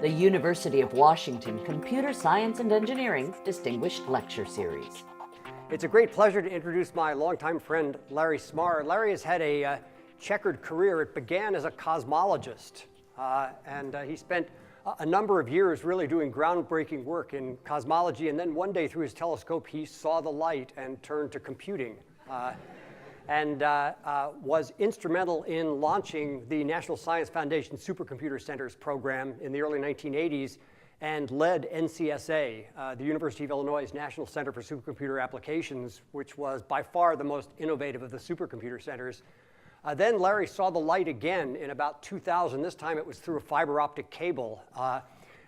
the University of Washington Computer Science and Engineering Distinguished Lecture Series. It's a great pleasure to introduce my longtime friend, Larry Smarr. Larry has had a checkered career. It began as a cosmologist, and he spent a number of years really doing groundbreaking work in cosmology, and then one day through his telescope he saw the light and turned to computing, and was instrumental in launching the National Science Foundation Supercomputer Centers program in the early 1980s and led NCSA, the University of Illinois' National Center for Supercomputer Applications, which was by far the most innovative of the supercomputer centers. Then Larry saw the light again in about 2000. This time it was through a fiber optic cable.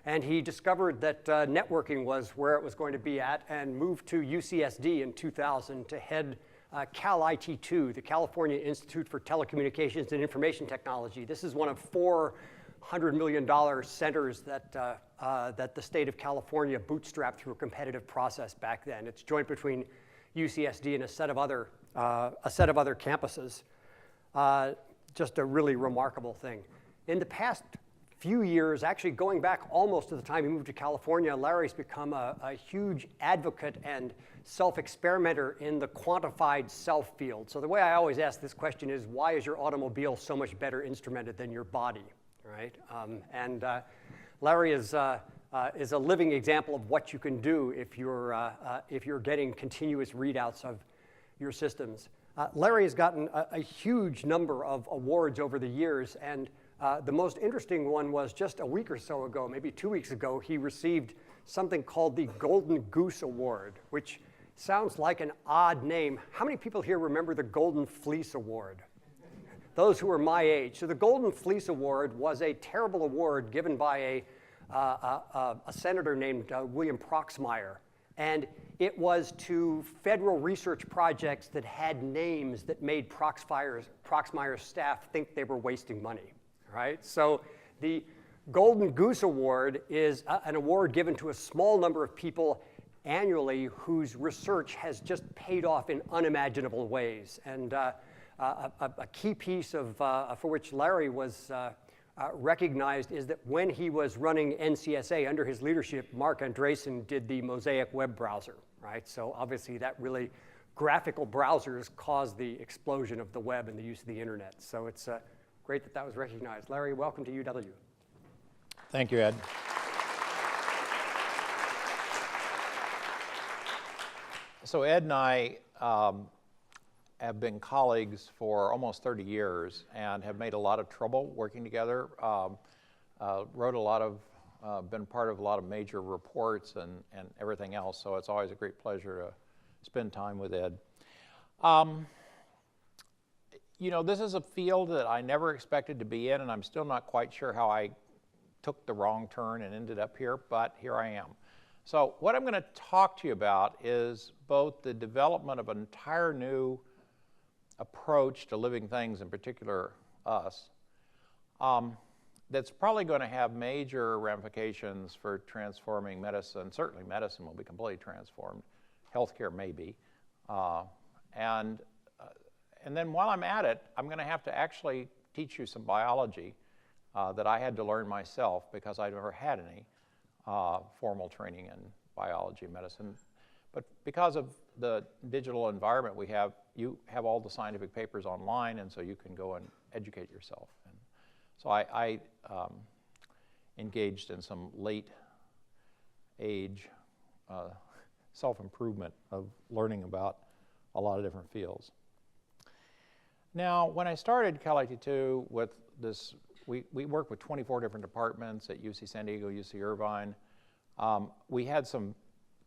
And he discovered that networking was where it was going to be at and moved to UCSD in 2000 to head CalIT2, the California Institute for Telecommunications and Information Technology. This is one of $400 million centers that the state of California bootstrapped through a competitive process back then. It's joint between UCSD and a set of other campuses. Just a really remarkable thing. In the past few years, actually going back almost to the time he moved to California, Larry's become a huge advocate and self-experimenter in the quantified self field. So the way I always ask this question is, why is your automobile so much better instrumented than your body, right? Larry is a living example of what you can do if you're getting continuous readouts of your systems. Larry has gotten a huge number of awards over the years, and the most interesting one was just a week or so ago, maybe 2 weeks ago, he received something called the Golden Goose Award, which sounds like an odd name. How many people here remember the Golden Fleece Award? Those who are my age. So the Golden Fleece Award was a terrible award given by a senator named William Proxmire. And it was to federal research projects that had names that made Proxmire's staff think they were wasting money, right? So the Golden Goose Award is an award given to a small number of people annually whose research has just paid off in unimaginable ways. And a key piece for which Larry was recognized is that when he was running NCSA under his leadership, Mark Andreessen did the Mosaic web browser, right? So obviously that really, graphical browsers caused the explosion of the web and the use of the internet. So it's great that that was recognized. Larry, welcome to UW. Thank you, Ed. So Ed and I have been colleagues for almost 30 years and have made a lot of trouble working together. Wrote a lot of, been part of a lot of major reports and everything else, so it's always a great pleasure to spend time with Ed. You know, this is a field that I never expected to be in, and I'm still not quite sure how I took the wrong turn and ended up here, but here I am. So what I'm going to talk to you about is both the development of an entire new approach to living things, in particular us, that's probably going to have major ramifications for transforming medicine. Certainly medicine will be completely transformed. Healthcare maybe. And then while I'm at it, I'm going to have to actually teach you some biology that I had to learn myself because I never had any formal training in biology and medicine. But because of the digital environment we have, you have all the scientific papers online, and so you can go and educate yourself. And so I engaged in some late age self-improvement of learning about a lot of different fields. Now, when I started CalIT2 with this, we worked with 24 different departments at UC San Diego, UC Irvine. We had some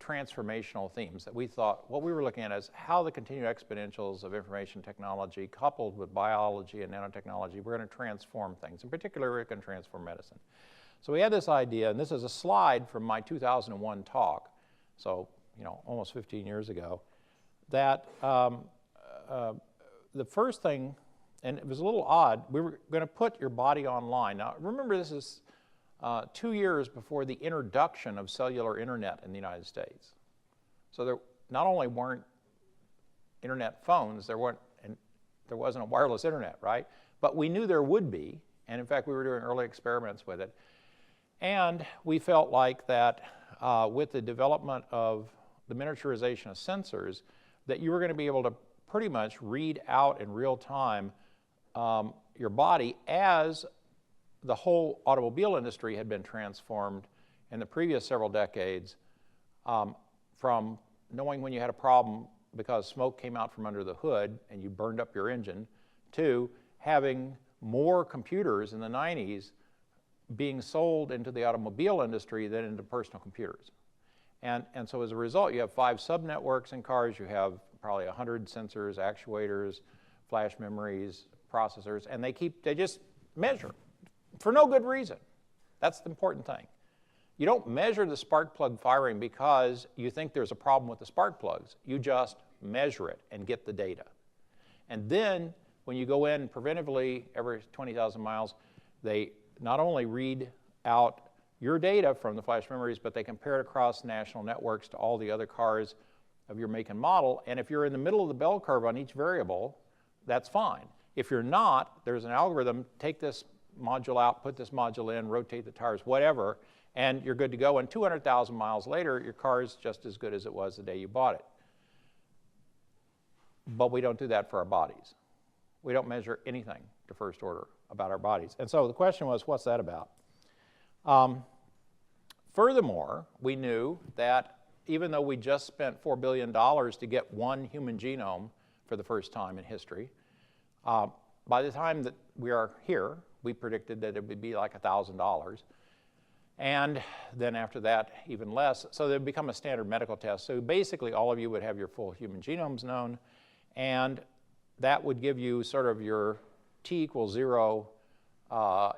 transformational themes that we thought, what we were looking at is how the continued exponentials of information technology coupled with biology and nanotechnology were going to transform things. In particular, we're going to transform medicine. So we had this idea, and this is a slide from my 2001 talk, so almost 15 years ago, that the first thing, and it was a little odd, we were going to put your body online. Now, remember, this is 2 years before the introduction of cellular internet in the United States. So there not only weren't internet phones, there wasn't a wireless internet, right? But we knew there would be, and in fact, we were doing early experiments with it. And we felt like that with the development of the miniaturization of sensors, that you were going to be able to pretty much read out in real time your body as the whole automobile industry had been transformed in the previous several decades from knowing when you had a problem because smoke came out from under the hood and you burned up your engine, to having more computers in the 90s being sold into the automobile industry than into personal computers. And so as a result, you have 5 subnetworks in cars, you have probably 100 sensors, actuators, flash memories, processors, and they just measure for no good reason. That's the important thing. You don't measure the spark plug firing because you think there's a problem with the spark plugs. You just measure it and get the data. And then when you go in preventively every 20,000 miles, they not only read out your data from the flash memories, but they compare it across national networks to all the other cars of your make and model. And if you're in the middle of the bell curve on each variable, that's fine. If you're not, there's an algorithm, take this module out, put this module in, rotate the tires, whatever, and you're good to go. And 200,000 miles later, your car is just as good as it was the day you bought it. But we don't do that for our bodies. We don't measure anything to first order about our bodies. And so the question was, what's that about? Furthermore, we knew that even though we just spent $4 billion to get one human genome for the first time in history, by the time that we are here, we predicted that it would be like $1,000. And then after that, even less. So it would become a standard medical test. So basically, all of you would have your full human genomes known. And that would give you sort of your t = 0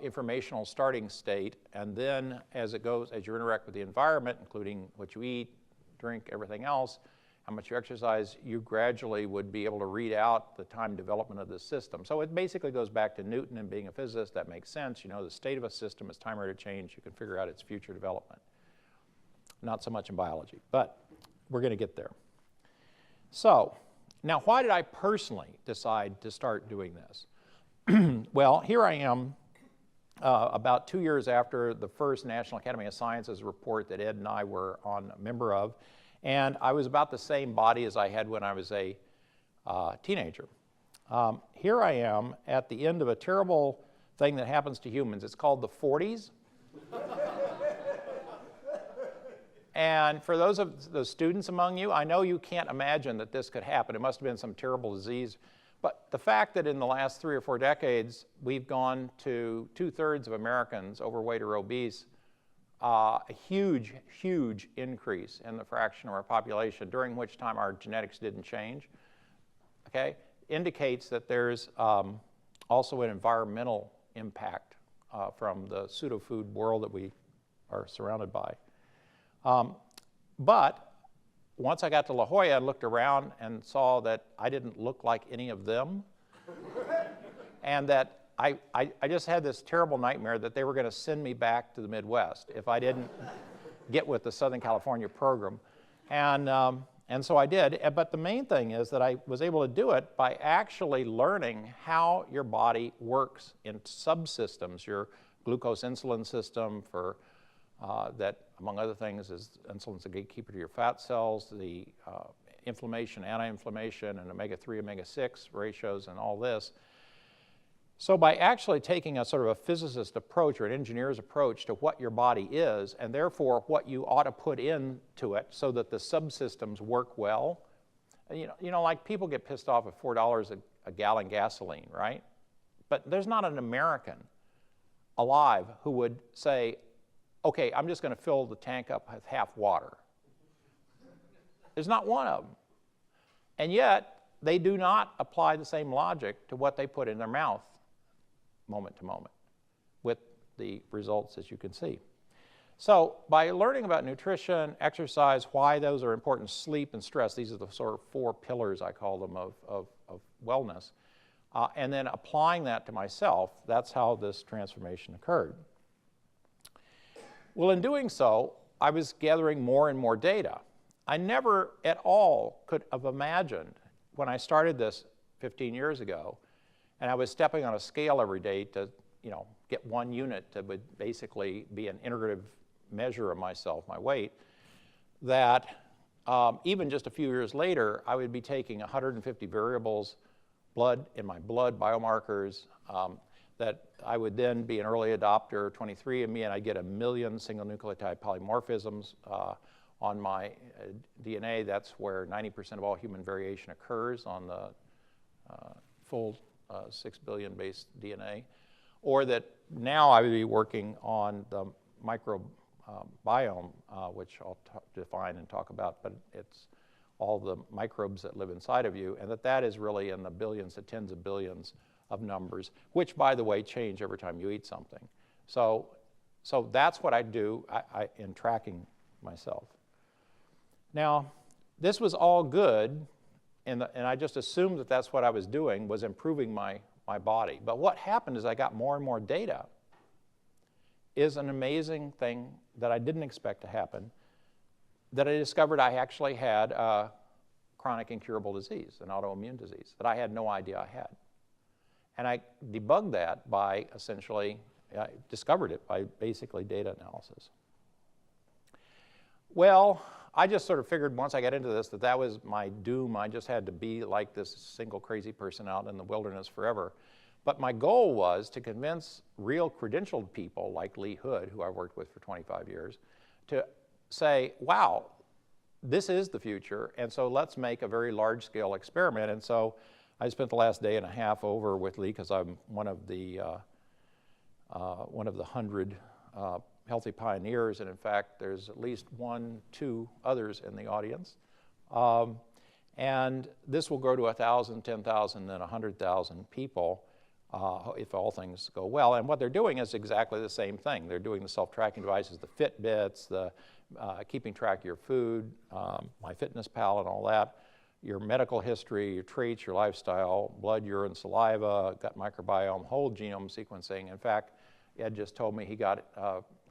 informational starting state. And then as it goes, as you interact with the environment, including what you eat, drink, everything else, how much you exercise, you gradually would be able to read out the time development of the system. So it basically goes back to Newton and being a physicist. That makes sense. You know the state of a system, its time rate of change. You can figure out its future development. Not so much in biology, but we're going to get there. So now, why did I personally decide to start doing this? Well, here I am about 2 years after the first National Academy of Sciences report that Ed and I were a member of. And I was about the same body as I had when I was a teenager. Here I am at the end of a terrible thing that happens to humans. It's called the 40s. And for those of the students among you, I know you can't imagine that this could happen. It must have been some terrible disease. But the fact that in the last 3 or 4 decades, we've gone to 2/3 of Americans overweight or obese, a huge, huge increase in the fraction of our population, during which time our genetics didn't change, okay, indicates that there's also an environmental impact from the pseudo-food world that we are surrounded by. But once I got to La Jolla and looked around and saw that I didn't look like any of them, and that I just had this terrible nightmare that they were going to send me back to the Midwest if I didn't get with the Southern California program. And so I did. But the main thing is that I was able to do it by actually learning how your body works in subsystems, your glucose-insulin system for that, among other things, is insulin's a gatekeeper to your fat cells, the inflammation, anti-inflammation, and omega-3, omega-6 ratios, and all this. So by actually taking a sort of a physicist approach or an engineer's approach to what your body is, and therefore what you ought to put into it so that the subsystems work well, you know, like people get pissed off at $4 a gallon gasoline, right? But there's not an American alive who would say, okay, I'm just going to fill the tank up with half water. There's not one of them. And yet, they do not apply the same logic to what they put in their mouth moment to moment, with the results as you can see. So by learning about nutrition, exercise, why those are important, sleep and stress, these are the sort of 4 pillars, I call them, of wellness, and then applying that to myself, that's how this transformation occurred. Well, in doing so, I was gathering more and more data. I never at all could have imagined when I started this 15 years ago, and I was stepping on a scale every day to, get one unit that would basically be an integrative measure of myself, my weight, that even just a few years later, I would be taking 150 variables in my blood biomarkers, that I would then be an early adopter, 23andMe, and I'd get 1 million single nucleotide polymorphisms on my DNA. That's where 90% of all human variation occurs on the full 6 billion base DNA. Or that now I would be working on the microbiome, which I'll define and talk about, but it's all the microbes that live inside of you, and that is really in the billions to tens of billions of numbers, which, by the way, change every time you eat something. So that's what I do in tracking myself. Now, this was all good, and I just assumed that that's what I was doing, was improving my body. But what happened is I got more and more data, is an amazing thing that I didn't expect to happen, that I discovered I actually had a chronic incurable disease, an autoimmune disease, that I had no idea I had. And I debugged that by essentially, I discovered it by basically data analysis. Well, I just sort of figured once I got into this that was my doom. I just had to be like this single crazy person out in the wilderness forever. But my goal was to convince real credentialed people like Lee Hood, who I worked with for 25 years, to say, wow, this is the future, and so let's make a very large-scale experiment. And so I spent the last day and a half over with Lee, because I'm one of the 100 healthy pioneers, and in fact, there's at least 1, 2 others in the audience. And this will grow to 1,000, 10,000, then 100,000 people if all things go well. And what they're doing is exactly the same thing. They're doing the self-tracking devices, the Fitbits, the keeping track of your food, MyFitnessPal and all that, your medical history, your traits, your lifestyle, blood, urine, saliva, gut microbiome, whole genome sequencing. In fact, Ed just told me he got it,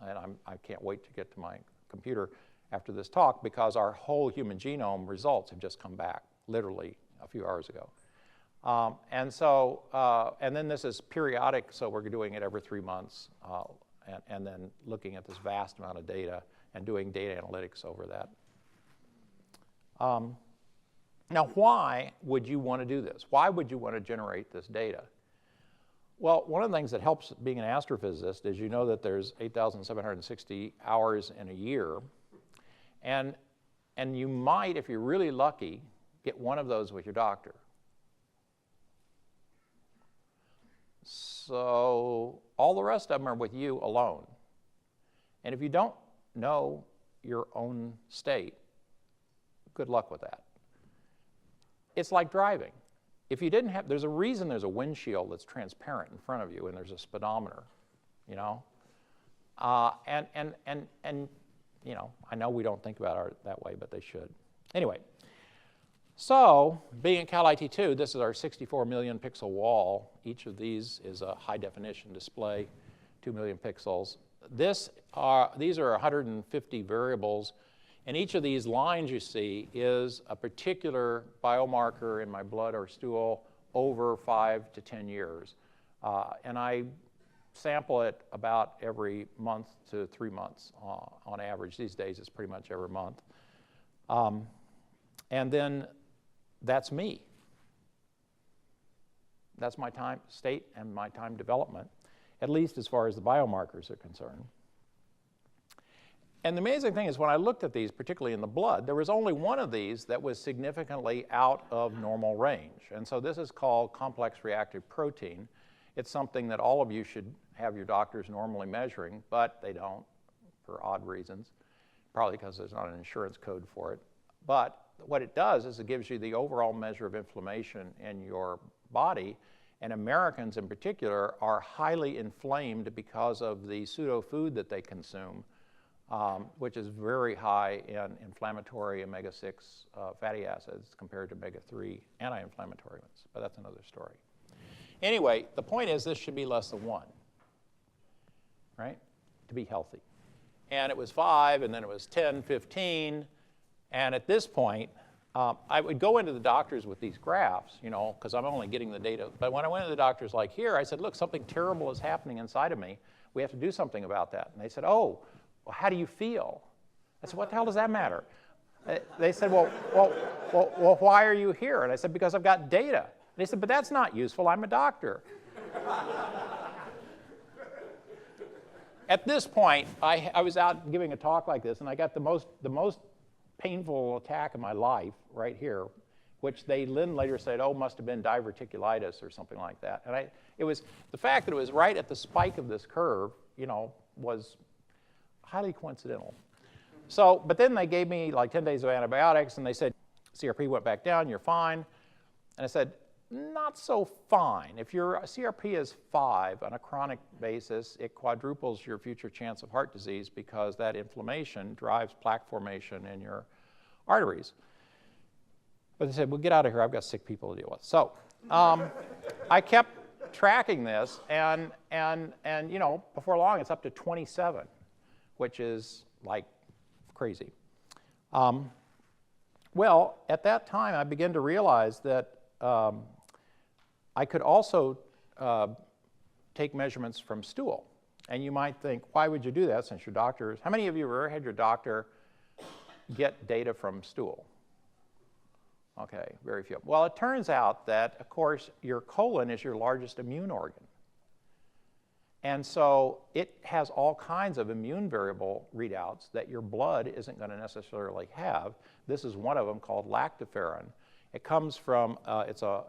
and I can't wait to get to my computer after this talk, because our whole human genome results have just come back, literally a few hours ago. And then this is periodic, so we're doing it every 3 months, and then looking at this vast amount of data and doing data analytics over that. Now, why would you want to do this? Why would you want to generate this data? Well, one of the things that helps being an astrophysicist is you know that there's 8,760 hours in a year, and you might, if you're really lucky, get one of those with your doctor. So all the rest of them are with you alone. And if you don't know your own state, good luck with that. It's like driving. If you didn't have, there's a reason there's a windshield that's transparent in front of you, and there's a speedometer, you know? And you know, I know we don't think about it that way, but they should. Anyway, so being at Cal IT2, this is our 64 million pixel wall. Each of these is a high definition display, 2 million pixels. These are 150 variables, and each of these lines you see is a particular biomarker in my blood or stool over 5 to 10 years. And I sample it about every month to 3 months on average. These days it's pretty much every month. And then that's me. That's my time state and my time development, at least as far as the biomarkers are concerned. And the amazing thing is when I looked at these, particularly in the blood, there was only one of these that was significantly out of normal range. And so this is called complex reactive protein. It's something that all of you should have your doctors normally measuring, but they don't for odd reasons, probably because there's not an insurance code for it. But what it does is it gives you the overall measure of inflammation in your body, and Americans in particular are highly inflamed because of the pseudo food that they consume, which is very high in inflammatory omega-6 fatty acids compared to omega-3 anti-inflammatory ones, but that's another story. Anyway, the point is this should be less than 1, right, to be healthy. And it was 5, and then it was 10, 15, and at this point, I would go into the doctors with these graphs, you know, because I'm only getting the data. But when I went to the doctors like here, I said, look, something terrible is happening inside of me. We have to do something about that. And they said, oh, well, how do you feel? I said, what the hell does that matter? They said, well, why are you here? And I said, because I've got data. And they said, but that's not useful. I'm a doctor. At this point, I was out giving a talk like this, and I got the most painful attack of my life right here, which they then later said, oh, must have been diverticulitis or something like that. And it was the fact that it was right at the spike of this curve, you know, was highly coincidental. So, but then they gave me like 10 days of antibiotics, and they said, CRP went back down, you're fine. And I said, not so fine. If your CRP is 5 on a chronic basis, it quadruples your future chance of heart disease because that inflammation drives plaque formation in your arteries. But they said, well, get out of here. I've got sick people to deal with. So I kept tracking this, and you know, before long, it's up to 27, which is like crazy. Well, at that time, I began to realize that I could also take measurements from stool. And you might think, why would you do that since your doctor, how many of you have ever had your doctor get data from stool? Okay, very few. Well, it turns out that, of course, your colon is your largest immune organ. And so it has all kinds of immune variable readouts that your blood isn't going to necessarily have. This is one of them called lactoferrin. It comes from, it's a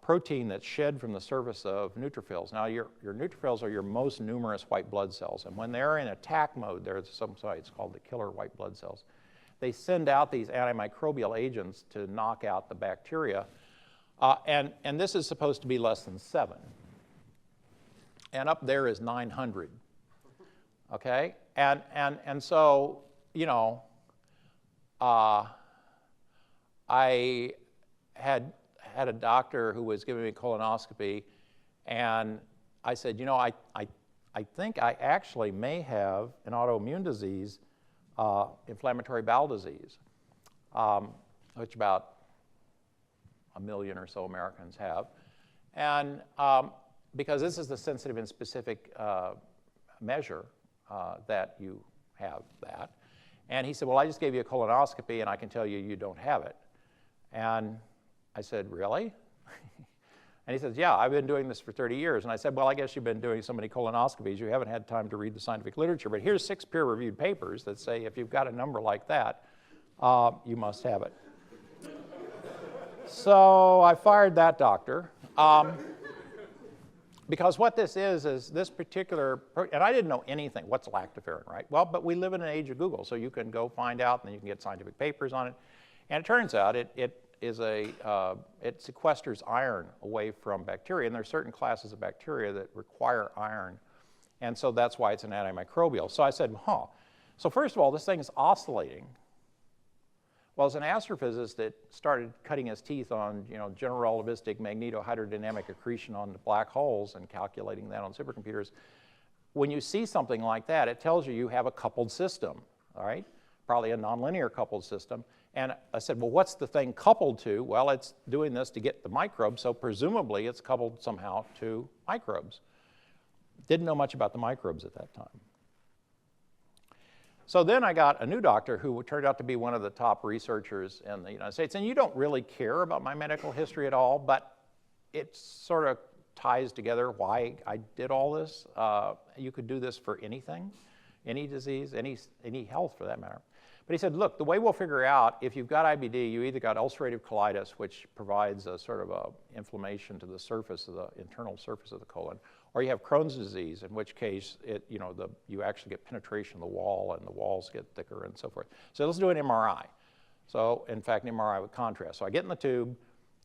protein that's shed from the surface of neutrophils. Now, your neutrophils are your most numerous white blood cells. And when they're in attack mode, there's some sites called the killer white blood cells. They send out these antimicrobial agents to knock out the bacteria. And this is supposed to be less than 7. And up there is 900. Okay? And so, you know, I had a doctor who was giving me colonoscopy, and I said, you know, I think I actually may have an autoimmune disease, inflammatory bowel disease, which about 1 million or so Americans have. And because this is the sensitive and specific measure that you have that. And he said, well, I just gave you a colonoscopy, and I can tell you you don't have it. And I said, really? And he says, yeah, I've been doing this for 30 years. And I said, well, I guess you've been doing so many colonoscopies, you haven't had time to read the scientific literature. But here's 6 peer-reviewed papers that say if you've got a number like that, you must have it. So I fired that doctor. Because what this is this particular, and I didn't know anything. What's lactoferrin, right? Well, but we live in an age of Google, so you can go find out, and then you can get scientific papers on it. And it turns out it sequesters iron away from bacteria, and there are certain classes of bacteria that require iron, and so that's why it's an antimicrobial. So I said, huh. So first of all, this thing is oscillating. Well, as an astrophysicist that started cutting his teeth on, you know, general relativistic magnetohydrodynamic accretion on black holes and calculating that on supercomputers, when you see something like that, it tells you you have a coupled system, all right? Probably a nonlinear coupled system. And I said, well, what's the thing coupled to? Well, it's doing this to get the microbes, so presumably it's coupled somehow to microbes. Didn't know much about the microbes at that time. So then I got a new doctor who turned out to be one of the top researchers in the United States. And you don't really care about my medical history at all, but it sort of ties together why I did all this. You could do this for anything, any disease, any health for that matter. But he said, look, the way we'll figure out if you've got IBD, you either got ulcerative colitis, which provides a sort of a inflammation to the surface of the internal surface of the colon, or you have Crohn's disease, in which case you actually get penetration of the wall, and the walls get thicker and so forth. So let's do an MRI. So in fact, an MRI with contrast. So I get in the tube.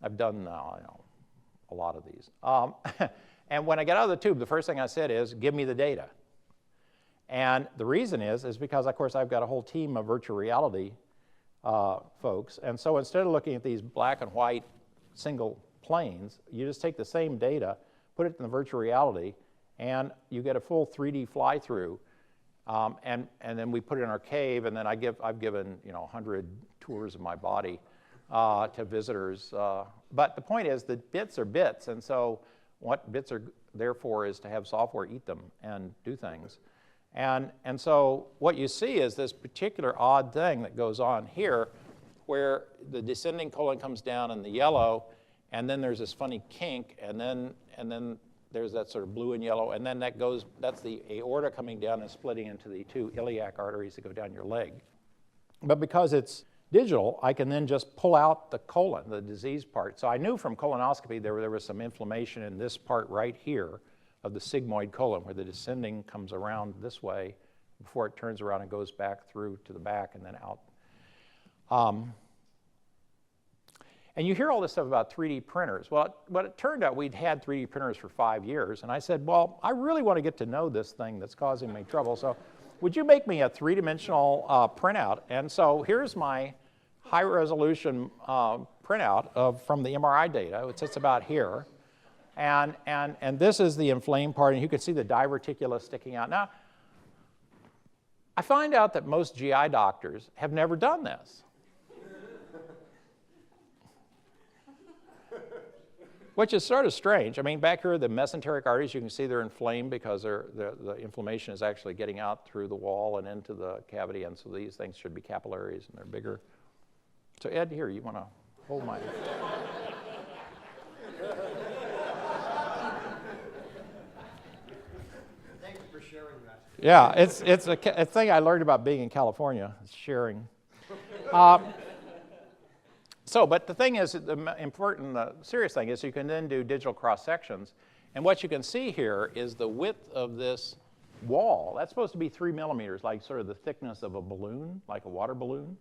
I've done a lot of these. And when I get out of the tube, the first thing I said is, give me the data. And the reason is because, of course, I've got a whole team of virtual reality folks. And so instead of looking at these black and white single planes, you just take the same data, put it in the virtual reality, and you get a full 3D fly-through And then we put it in our cave, and then I've given 100 tours of my body to visitors. But the point is that bits are bits, and so what bits are there for is to have software eat them and do things. And so what you see is this particular odd thing that goes on here, where the descending colon comes down in the yellow, and then there's this funny kink, and then there's that sort of blue and yellow, and then that's the aorta coming down and splitting into the two iliac arteries that go down your leg. But because it's digital, I can then just pull out the colon, the disease part. So I knew from colonoscopy there was some inflammation in this part right here of the sigmoid colon, where the descending comes around this way before it turns around and goes back through to the back and then out. And you hear all this stuff about 3D printers. Well, it turned out we'd had 3D printers for 5 years, and I said, well, I really want to get to know this thing that's causing me trouble, so would you make me a three-dimensional printout? And so here's my high-resolution printout from the MRI data. It sits about here. And this is the inflamed part, and you can see the diverticula sticking out. Now, I find out that most GI doctors have never done this, which is sort of strange. I mean, back here, the mesenteric arteries, you can see they're inflamed because the inflammation is actually getting out through the wall and into the cavity, and so these things should be capillaries, and they're bigger. So Ed, here, you want to hold my... Yeah, it's a thing I learned about being in California, sharing. But the thing is, the important, serious thing is you can then do digital cross-sections. And what you can see here is the width of this wall. That's supposed to be 3 millimeters, like sort of the thickness of a balloon, like a water balloon.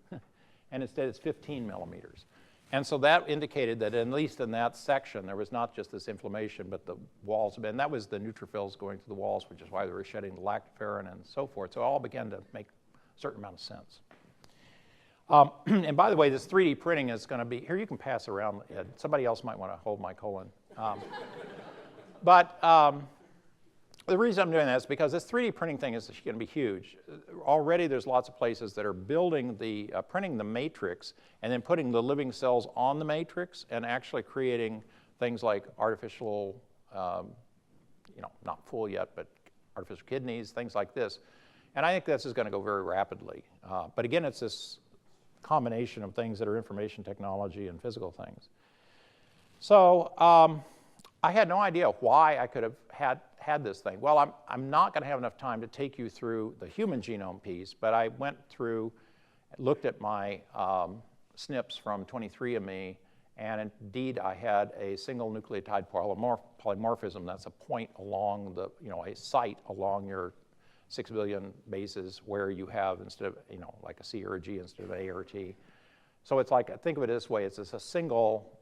And instead it's 15 millimeters. And so that indicated that at least in that section, there was not just this inflammation, but the walls, and that was the neutrophils going to the walls, which is why they were shedding the lactoferrin and so forth. So it all began to make a certain amount of sense. And by the way, this 3D printing is going to be, here you can pass around, Ed. Somebody else might want to hold my colon. The reason I'm doing that is because this 3D printing thing is going to be huge. Already there's lots of places that are building printing the matrix and then putting the living cells on the matrix and actually creating things like artificial, not full yet, but artificial kidneys, things like this. And I think this is going to go very rapidly. But again, it's this combination of things that are information technology and physical things. So I had no idea why I could have had this thing. Well, I'm not going to have enough time to take you through the human genome piece, but I went through, looked at my SNPs from 23andMe, and indeed I had a single nucleotide polymorphism. That's a point along the, a site along your 6 billion bases where you have, instead of, like a C or a G instead of an A or a T. So it's like, think of it this way, it's just a single,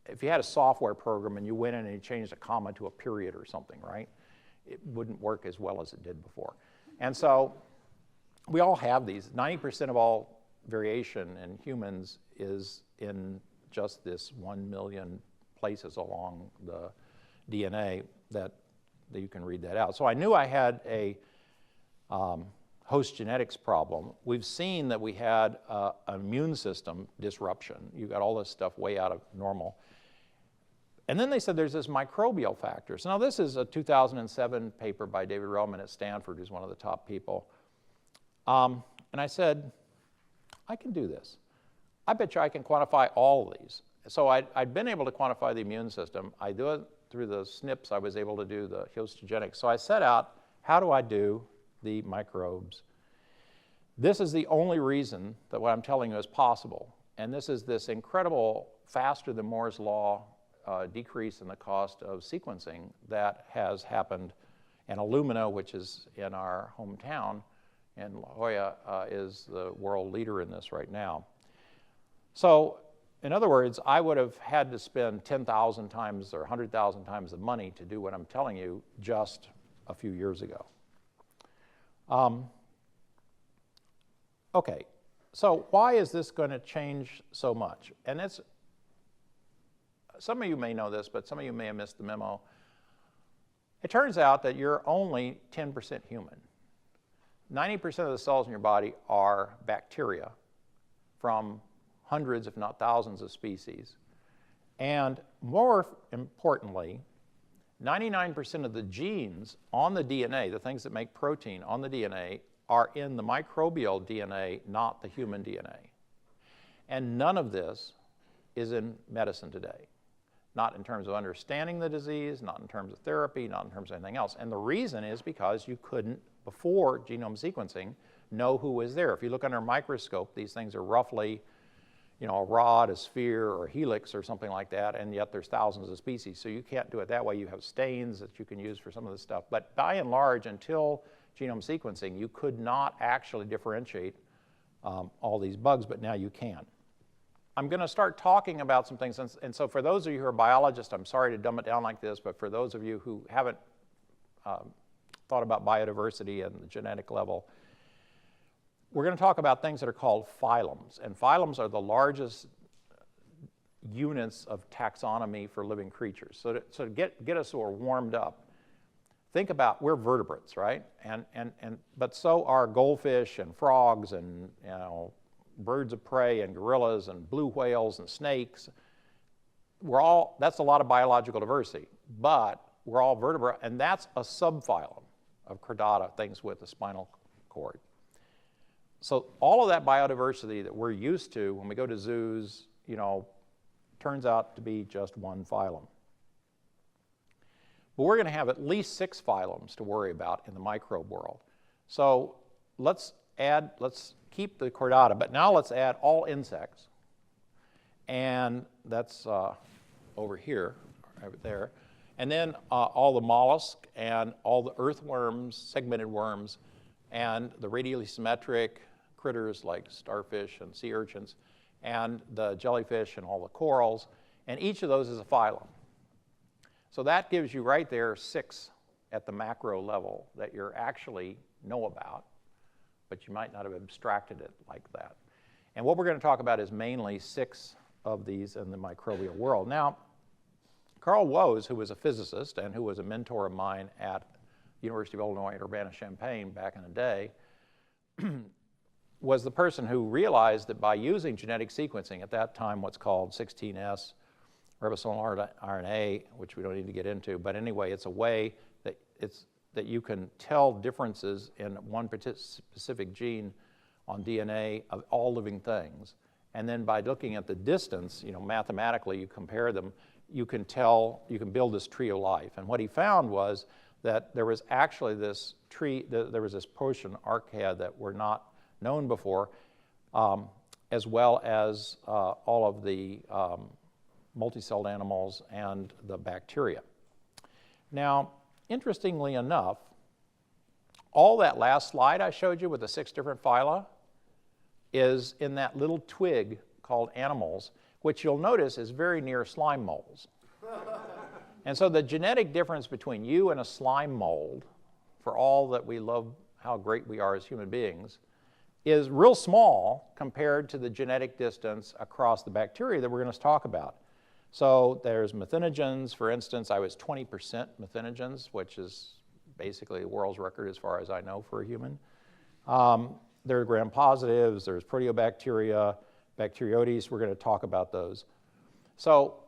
if you had a software program and you went in and you changed a comma to a period or something, right? It wouldn't work as well as it did before. And so we all have these. 90% of all variation in humans is in just this 1 million places along the DNA that you can read that out. So I knew I had a host genetics problem. We've seen that we had an immune system disruption. You got all this stuff way out of normal. And then they said there's this microbial factor. So now this is a 2007 paper by David Relman at Stanford, who's one of the top people. And I said, I can do this. I bet you I can quantify all of these. So I'd been able to quantify the immune system. I do it through the SNPs. I was able to do the histogenics. So I set out, how do I do the microbes? This is the only reason that what I'm telling you is possible. And this is this incredible, faster than Moore's law decrease in the cost of sequencing that has happened. And Illumina, which is in our hometown in La Jolla, is the world leader in this right now. So in other words, I would have had to spend 10,000 times or 100,000 times the money to do what I'm telling you just a few years ago. Okay, so why is this going to change so much? And it's, some of you may know this, but some of you may have missed the memo. It turns out that you're only 10% human. 90% of the cells in your body are bacteria from hundreds, if not thousands, of species. And more importantly, 99% of the genes on the DNA, the things that make protein on the DNA, are in the microbial DNA, not the human DNA. And none of this is in medicine today. Not in terms of understanding the disease, not in terms of therapy, not in terms of anything else. And the reason is because you couldn't, before genome sequencing, know who was there. If you look under a microscope, these things are roughly, you know, a rod, a sphere, or a helix, or something like that, and yet there's thousands of species. So you can't do it that way. You have stains that you can use for some of this stuff. But by and large, until genome sequencing, you could not actually differentiate all these bugs, but now you can. I'm going to start talking about some things, and so for those of you who are biologists, I'm sorry to dumb it down like this, but for those of you who haven't thought about biodiversity at the genetic level, we're going to talk about things that are called phylums, and phylums are the largest units of taxonomy for living creatures. So to get us sort of warmed up, think about, we're vertebrates, right? But so are goldfish and frogs and, you know, birds of prey and gorillas and blue whales and snakes. That's a lot of biological diversity, but we're all vertebrate, and that's a subphylum of chordata, things with a spinal cord. So all of that biodiversity that we're used to when we go to zoos, you know, turns out to be just one phylum. But we're going to have at least 6 phylums to worry about in the microbe world. So let's keep the chordata, but now let's add all insects. And that's over here, right there. And then all the mollusks and all the earthworms, segmented worms, and the radially symmetric critters like starfish and sea urchins, and the jellyfish and all the corals. And each of those is a phylum. So that gives you right there 6 at the macro level that you actually know about, but you might not have abstracted it like that. And what we're going to talk about is mainly 6 of these in the microbial world. Now, Carl Woese, who was a physicist and who was a mentor of mine at the University of Illinois at Urbana-Champaign back in the day, was the person who realized that by using genetic sequencing, at that time what's called 16S ribosomal RNA, which we don't need to get into, but anyway, it's a way that you can tell differences in one specific gene on DNA of all living things. And then by looking at the distance, you know, mathematically you compare them, you can build this tree of life. And what he found was that there was actually this tree, there was this portion, archaea, that were not known before, as well as all of the multicelled animals and the bacteria. Now, interestingly enough, all that last slide I showed you with the 6 different phyla is in that little twig called animals, which you'll notice is very near slime molds. And so the genetic difference between you and a slime mold, for all that we love how great we are as human beings, is real small compared to the genetic distance across the bacteria that we're going to talk about. So there's methanogens, for instance. I was 20% methanogens, which is basically the world's record as far as I know for a human. There are gram-positives, there's proteobacteria, Bacteroidetes. We're going to talk about those. So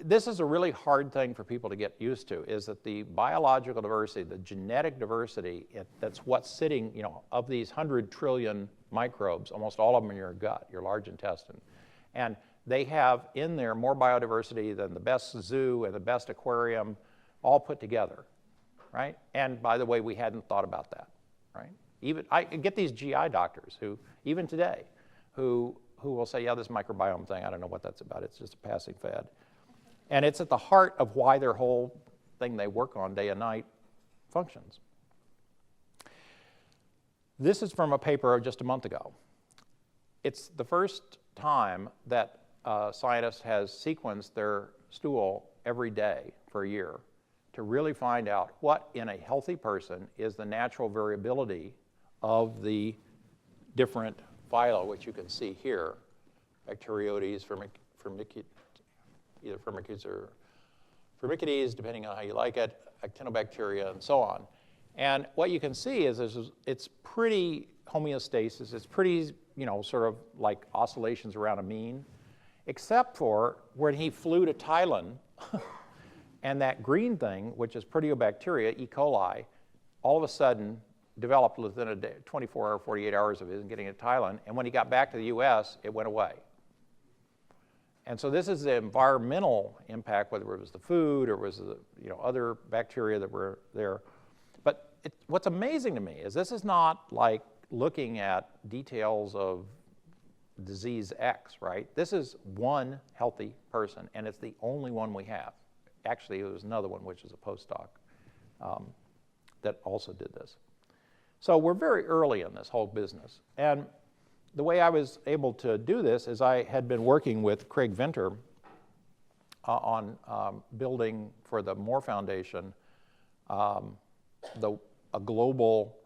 this is a really hard thing for people to get used to, is that the biological diversity, the genetic diversity, that's what's sitting, you know, of these 100 trillion microbes, almost all of them in your gut, your large intestine. And they have in there more biodiversity than the best zoo and the best aquarium all put together, right? And by the way, we hadn't thought about that, right? Even I get these GI doctors who, even today, who will say, yeah, this microbiome thing, I don't know what that's about. It's just a passing fad. And it's at the heart of why their whole thing they work on day and night functions. This is from a paper just a month ago. It's the first time that a scientist has sequenced their stool every day for a year to really find out what in a healthy person is the natural variability of the different phyla, which you can see here, Bacteroidetes, either Firmicutes or Firmicutes, depending on how you like it, actinobacteria, and so on. And what you can see is it's pretty homeostasis. It's pretty, sort of like oscillations around a mean, except for when he flew to Thailand and that green thing, which is proteobacteria, E. coli, all of a sudden developed within a day, 24 or 48 hours of his getting to Thailand. And when he got back to the US, it went away. And so this is the environmental impact, whether it was the food or it was the other bacteria that were there. But what's amazing to me is this is not like looking at details of disease X, right? This is one healthy person, and it's the only one we have. Actually, there was another one, which is a postdoc, that also did this. So we're very early in this whole business. And the way I was able to do this is I had been working with Craig Venter on building for the Moore Foundation a global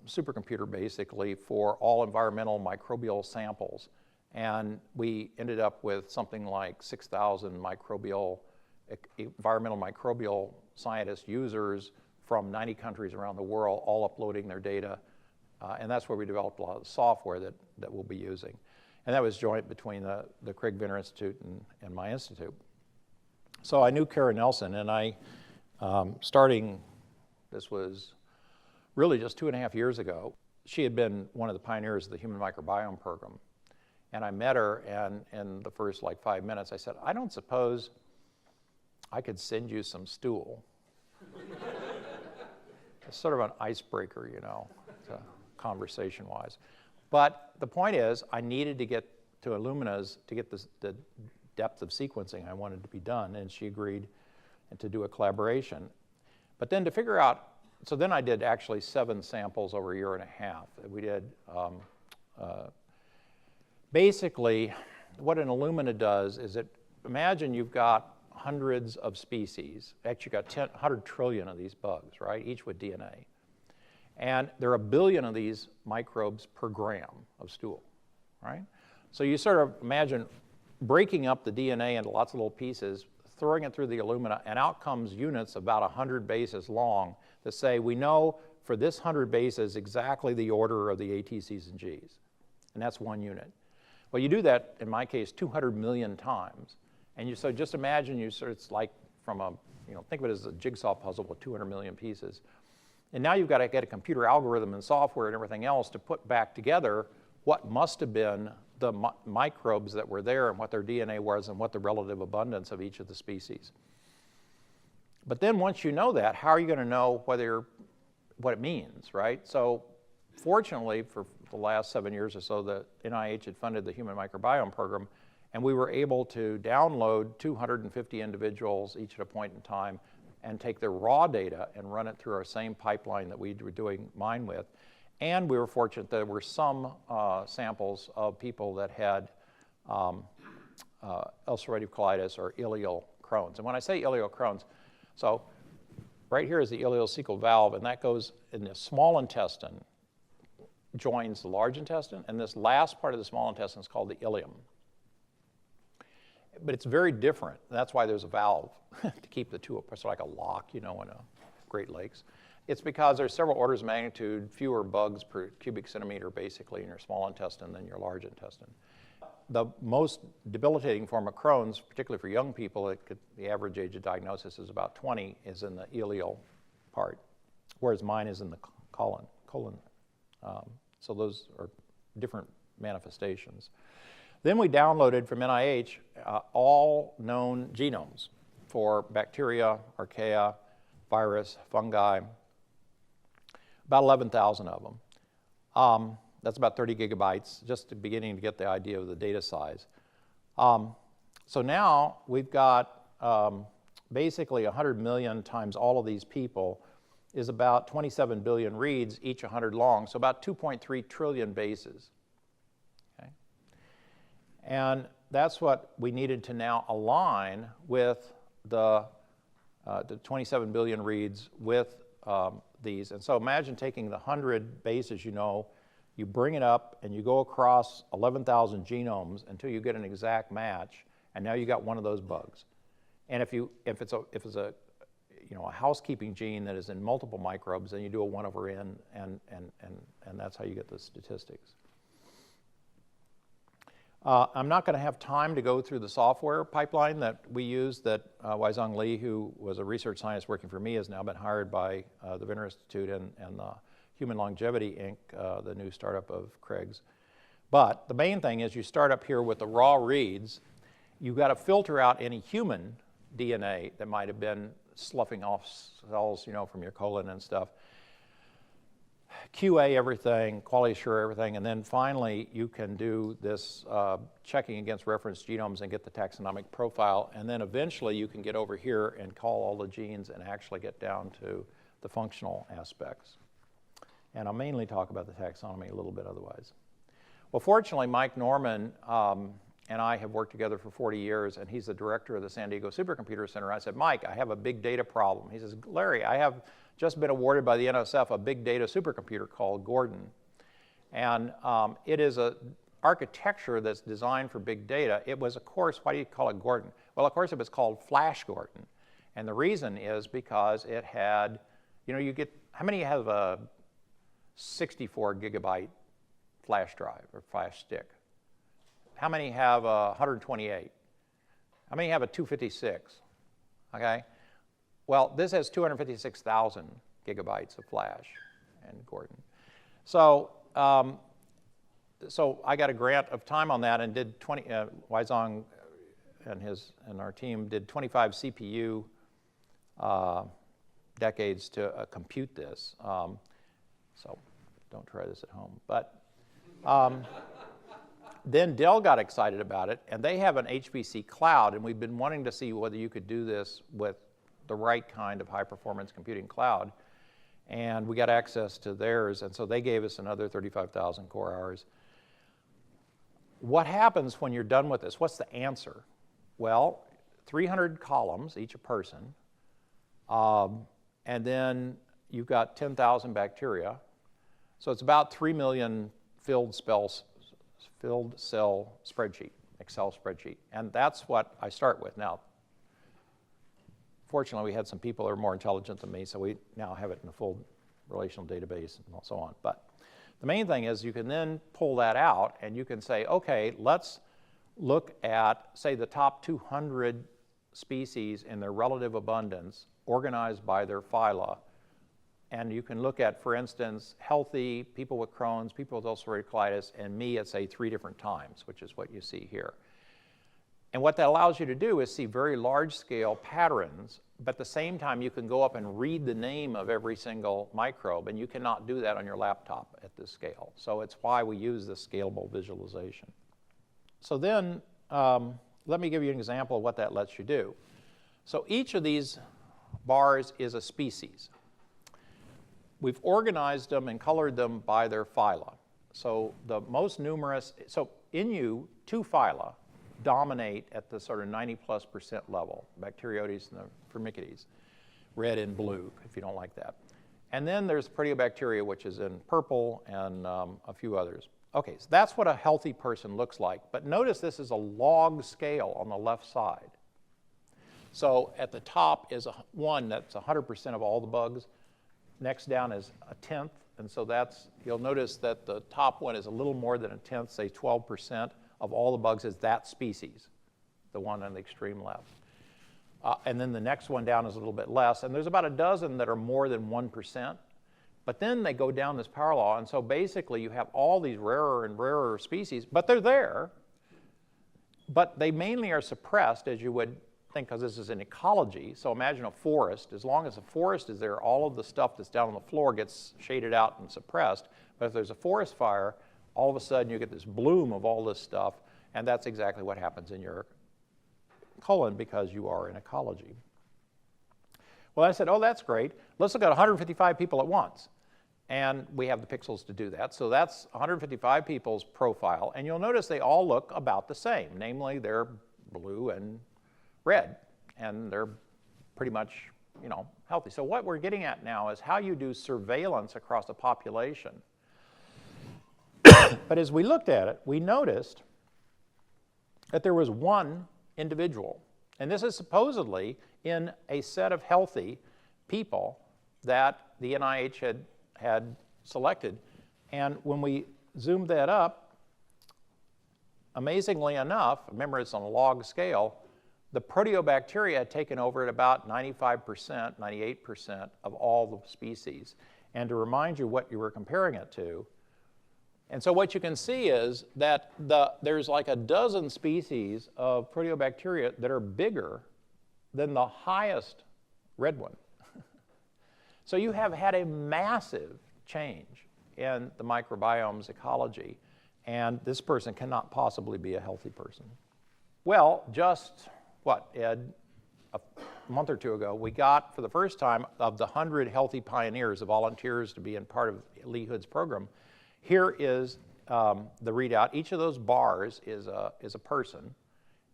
supercomputer, basically, for all environmental microbial samples. And we ended up with something like 6,000 environmental microbial scientist users from 90 countries around the world, all uploading their data. And that's where we developed a lot of the software that we'll be using. And that was joint between the Craig Venter Institute and my institute. So I knew Kara Nelson, and I, this was really just 2.5 years ago, she had been one of the pioneers of the Human Microbiome program. And I met her, and in the first 5 minutes, I said, I don't suppose I could send you some stool. It's sort of an icebreaker, conversation-wise. But the point is, I needed to get to Illumina's to get the depth of sequencing I wanted to be done, and she agreed to do a collaboration. But then to figure out, so then I did actually 7 samples over 1.5 years. We did, basically, what an Illumina does is imagine you've got hundreds of species. Actually, you've got 100 trillion of these bugs, right? Each with DNA. And there are 1 billion of these microbes per gram of stool, right? So you sort of imagine breaking up the DNA into lots of little pieces, throwing it through the Illumina, and out comes units about 100 bases long that say, we know for this 100 bases exactly the order of the A, T, C's, and G's. And that's 1 unit. Well, you do that, in my case, 200 million times. And so just imagine it's like from think of it as a jigsaw puzzle with 200 million pieces. And now you've got to get a computer algorithm and software and everything else to put back together what must have been the microbes that were there and what their DNA was and what the relative abundance of each of the species. But then once you know that, how are you going to know what it means, right? So fortunately, for the last 7 years or so, the NIH had funded the Human Microbiome program, and we were able to download 250 individuals each at a point in time and take their raw data and run it through our same pipeline that we were doing mine with. And we were fortunate that there were some samples of people that had ulcerative colitis or ileal Crohn's. And when I say ileal Crohn's, so right here is the ileocecal valve, and that goes in the small intestine, joins the large intestine, and this last part of the small intestine is called the ileum. But it's very different. That's why there's a valve to keep the two apart. It's like a lock, in a Great Lakes. It's because there's several orders of magnitude fewer bugs per cubic centimeter, basically, in your small intestine than your large intestine. The most debilitating form of Crohn's, particularly for young people, the average age of diagnosis is about 20, is in the ileal part, whereas mine is in the colon. So those are different manifestations. Then we downloaded from NIH all known genomes for bacteria, archaea, virus, fungi, about 11,000 of them. That's about 30 gigabytes, just beginning to get the idea of the data size. So now we've got basically 100 million times all of these people is about 27 billion reads, each 100 long, so about 2.3 trillion bases. Okay? And that's what we needed to now align with the 27 billion reads with these. And so imagine taking the 100 bases you bring it up and you go across 11,000 genomes until you get an exact match, and now you got one of those bugs. And if it's a a housekeeping gene that is in multiple microbes, then you do a 1/n, and that's how you get the statistics. I'm not going to have time to go through the software pipeline that we use that Weizong Li, who was a research scientist working for me, has now been hired by the Venner Institute and the Human Longevity Inc., the new startup of KEGG. But the main thing is you start up here with the raw reads. You've got to filter out any human DNA that might have been sloughing off cells, from your colon and stuff. QA everything, quality assure everything, and then finally you can do this checking against reference genomes and get the taxonomic profile, and then eventually you can get over here and call all the genes and actually get down to the functional aspects. And I'll mainly talk about the taxonomy a little bit otherwise. Well, fortunately, Mike Norman and I have worked together for 40 years, and he's the director of the San Diego Supercomputer Center. I said, Mike, I have a big data problem. He says, Larry, I have just been awarded by the NSF a big data supercomputer called Gordon. And it is an architecture that's designed for big data. It was, of course, why do you call it Gordon? Well, of course, it was called Flash Gordon. And the reason is because it had, how many have a 64 gigabyte flash drive or flash stick? How many have a 128? How many have a 256? Okay. Well, this has 256,000 gigabytes of flash in Gordon. So, so I got a grant of time on that and did 20. Weizong and our team did 25 CPU decades to compute this. So don't try this at home. But then Dell got excited about it, and they have an HPC cloud, and we've been wanting to see whether you could do this with the right kind of high-performance computing cloud. And we got access to theirs, and so they gave us another 35,000 core hours. What happens when you're done with this? What's the answer? Well, 300 columns, each a person, and then you've got 10,000 bacteria. So it's about 3 million filled cell spreadsheet, Excel spreadsheet. And that's what I start with. Now, fortunately, we had some people that are more intelligent than me, so we now have it in a full relational database and so on. But the main thing is you can then pull that out and you can say, okay, let's look at, say, the top 200 species in their relative abundance organized by their phyla. And you can look at, for instance, healthy people with Crohn's, people with ulcerative colitis, and me at, say, 3 different times, which is what you see here. And what that allows you to do is see very large-scale patterns, but at the same time, you can go up and read the name of every single microbe, and you cannot do that on your laptop at this scale. So it's why we use this scalable visualization. So then, let me give you an example of what that lets you do. So each of these bars is a species. We've organized them and colored them by their phyla. So the most numerous, so in you, 2 phyla dominate at the sort of 90+% level, Bacteroidetes and the Firmicutes, red and blue, if you don't like that. And then there's Proteobacteria, which is in purple, and a few others. Okay, so that's what a healthy person looks like. But notice this is a log scale on the left side. So at the top is one that's 100% of all the bugs. Next down is 1/10, and so that's, you'll notice that the top one is a little more than 1/10, say 12% of all the bugs is that species, the one on the extreme left. And then the next one down is a little bit less, and there's about a dozen that are more than 1%. But then they go down this power law, and so basically you have all these rarer and rarer species, but they're there. But they mainly are suppressed, as you would think, because this is an ecology. So imagine a forest. As long as a forest is there, all of the stuff that's down on the floor gets shaded out and suppressed. But if there's a forest fire, all of a sudden you get this bloom of all this stuff, and that's exactly what happens in your colon because you are in ecology. Well, I said, oh, that's great. Let's look at 155 people at once. And we have the pixels to do that. So that's 155 people's profile. And you'll notice they all look about the same. Namely, they're blue and red. And they're pretty much, healthy. So what we're getting at now is how you do surveillance across a population. But as we looked at it, we noticed that there was one individual. And this is supposedly in a set of healthy people that the NIH had selected. And when we zoomed that up, amazingly enough, remember it's on a log scale, the proteobacteria had taken over at about 95%, 98% of all the species. And to remind you what you were comparing it to, and so what you can see is that there's like a dozen species of proteobacteria that are bigger than the highest red one. So you have had a massive change in the microbiome's ecology, and this person cannot possibly be a healthy person. Well, just what, Ed, a month or two ago, we got, for the first time, of the 100 healthy pioneers, the volunteers to be in part of Lee Hood's program. Here is the readout. Each of those bars is a person,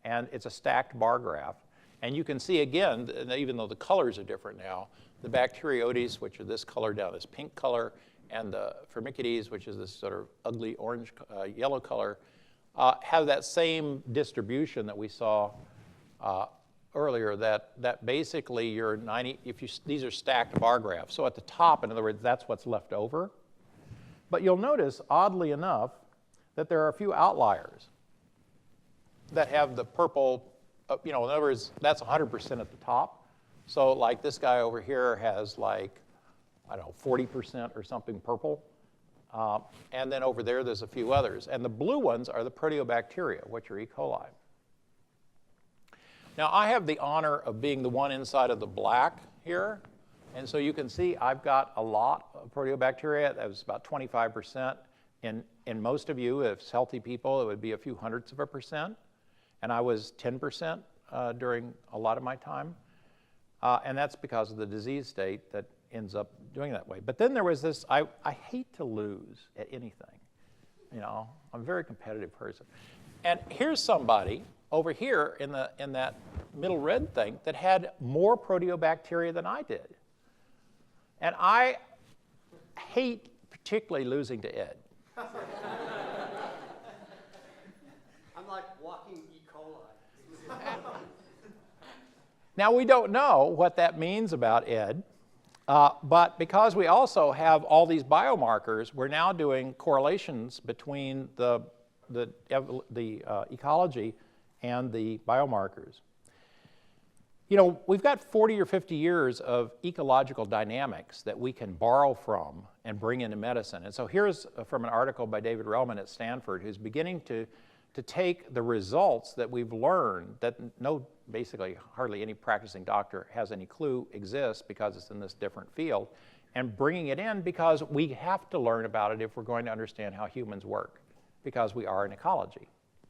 and it's a stacked bar graph. And you can see again, even though the colors are different now, the Bacteroidetes, which are this color down this pink color, and the Firmicutes, which is this sort of ugly orange, yellow color, have that same distribution that we saw earlier, that basically you're 90, these are stacked bar graphs. So at the top, in other words, that's what's left over. But you'll notice, oddly enough, that there are a few outliers that have the purple, in other words, that's 100% at the top. So like this guy over here has like, I don't know, 40% or something purple. And then over there's a few others. And the blue ones are the proteobacteria, which are E. coli. Now I have the honor of being the one inside of the black here. And so you can see I've got a lot of proteobacteria. That was about 25%. In most of you, if it's healthy people, it would be a few hundredths of a percent. And I was 10% during a lot of my time. And that's because of the disease state that ends up doing that way. But then there was this, I hate to lose at anything. I'm a very competitive person. And here's somebody over here in that middle red thing that had more proteobacteria than I did. And I hate particularly losing to Ed. I'm like walking E. coli. Now, we don't know what that means about Ed, but because we also have all these biomarkers, we're now doing correlations between the ecology and the biomarkers. We've got 40 or 50 years of ecological dynamics that we can borrow from and bring into medicine. And so here's from an article by David Relman at Stanford, who's beginning to take the results that we've learned that basically hardly any practicing doctor has any clue exists because it's in this different field, and bringing it in because we have to learn about it if we're going to understand how humans work, because we are an ecology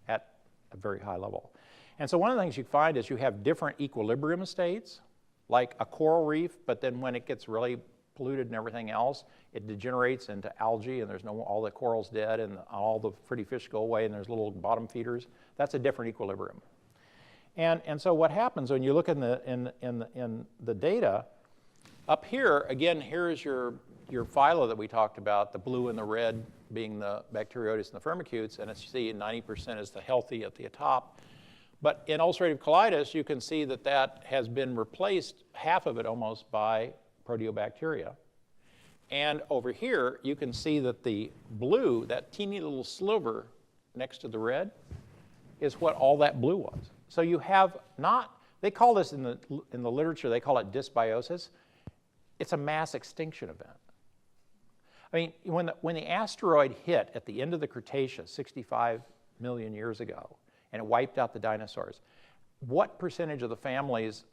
at a very high level. And so one of the things you find is you have different equilibrium states, like a coral reef, but then when it gets really polluted and everything else, it degenerates into algae, and all the coral's dead, and all the pretty fish go away, and there's little bottom feeders. That's a different equilibrium. And so what happens when you look in the data, up here, again, here's your phyla that we talked about, the blue and the red being the Bacteroidetes and the Firmicutes, and as you see, 90% is the healthy at the top. But in ulcerative colitis, you can see that has been replaced, half of it almost, by proteobacteria. And over here, you can see that the blue, that teeny little sliver next to the red, is what all that blue was. So you have they call this in the literature, they call it dysbiosis. It's a mass extinction event. I mean, when the asteroid hit at the end of the Cretaceous 65 million years ago, and it wiped out the dinosaurs, what percentage of the families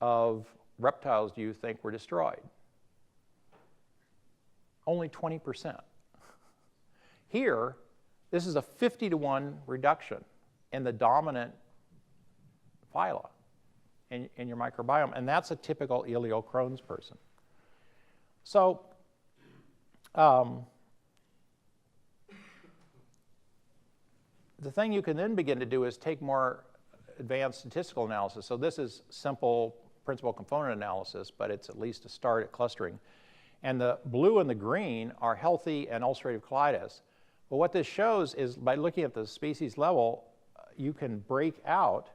of reptiles do you think were destroyed? Only 20%. Here, this is a 50-to-1 reduction in the dominant phyla in your microbiome, and that's a typical ileal Crohn's person. So, the thing you can then begin to do is take more advanced statistical analysis. So this is simple principal component analysis, but it's at least a start at clustering. And the blue and the green are healthy and ulcerative colitis. But what this shows is by looking at the species level, you can break out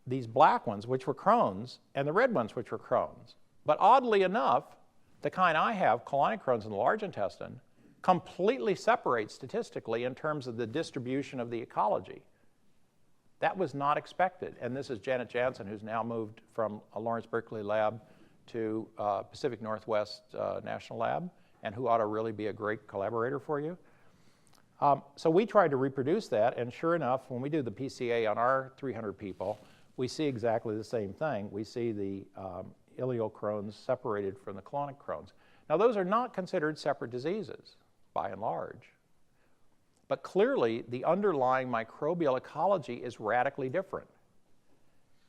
these black ones, which were Crohn's, and the red ones, which were Crohn's. But oddly enough, the kind I have, colonic Crohn's in the large intestine, completely separates statistically in terms of the distribution of the ecology. That was not expected. And this is Janet Jansen, who's now moved from a Lawrence Berkeley lab to Pacific Northwest National Lab, and who ought to really be a great collaborator for you. So we tried to reproduce that, and sure enough, when we do the PCA on our 300 people, we see exactly the same thing. We see the ileal Crohn's separated from the colonic Crohn's. Now, those are not considered separate diseases, by and large. But clearly, the underlying microbial ecology is radically different.